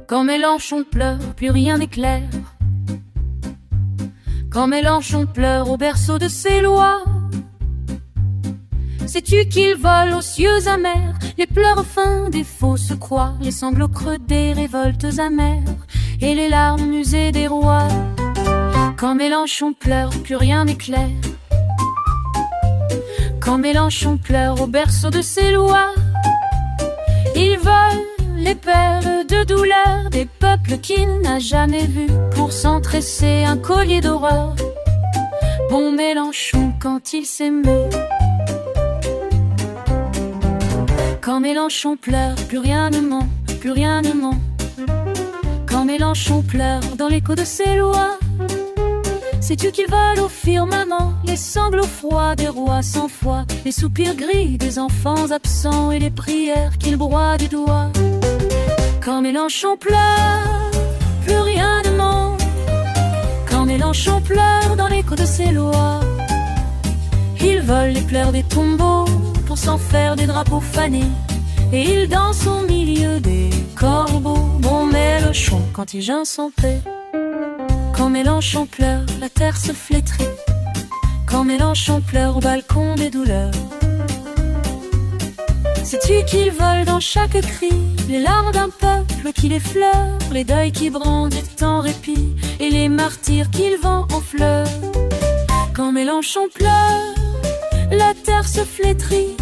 Quand Mélenchon pleure, plus rien n'est clair. Quand Mélenchon pleure au berceau de ses lois, sais-tu qu'il vole aux cieux amers les pleurs fins des fausses croix, les sanglots creux des révoltes amères et les larmes usées des rois. Quand Mélenchon pleure, plus rien n'est clair. Quand Mélenchon pleure au berceau de ses lois, il vole les perles de douleur des peuples qu'il n'a jamais vus pour s'entresser un collier d'horreur. Bon Mélenchon quand il s'émeut. Quand Mélenchon pleure, plus rien ne ment, plus rien ne ment. Quand Mélenchon pleure dans l'écho de ses lois, sais-tu qu'il vole au firmament les sanglots froids des rois sans foi, les soupirs gris des enfants absents et les prières qu'il broie du doigt. Quand Mélenchon pleure, plus rien ne ment. Quand Mélenchon pleure dans l'écho de ses lois, il vole les pleurs des tombeaux pour s'en faire des drapeaux fanés, et il danse au milieu des corbeaux. Bon Mélenchon quand il geint sans paix. Quand Mélenchon pleure, la terre se flétrit. Quand Mélenchon pleure au balcon des douleurs, sais-tu qu'il vole dans chaque cri les larmes d'un peuple qui les effleure, les deuils qui brandissent en répit et les martyrs qu'il vend en fleurs. Quand Mélenchon pleure, la terre se flétrit.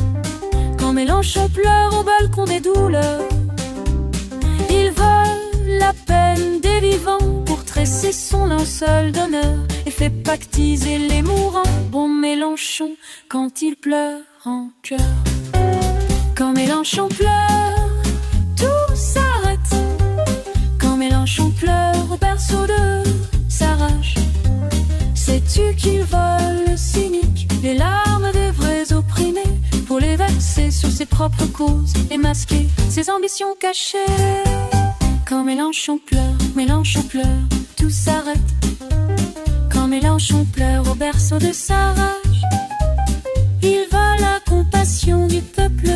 Quand Mélenchon pleure au balcon des douleurs, il vole la peine des vivants pour tresser son linceul d'honneur et fait pactiser les mourants. Bon Mélenchon quand il pleure en chœur. Quand Mélenchon pleure, tout s'arrête. Quand Mélenchon pleure au berceau de sa rage, sais-tu qu'il vole cynique les larmes des vrais opprimés pour les verser sur ses propres causes et masquer ses ambitions cachées. Quand Mélenchon pleure, tout s'arrête. Quand Mélenchon pleure au berceau de sa rage, il vole la compassion du peuple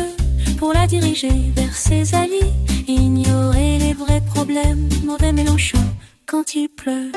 pour la diriger vers ses alliés, ignorer les vrais problèmes. Mauvais Mélenchon quand il pleure.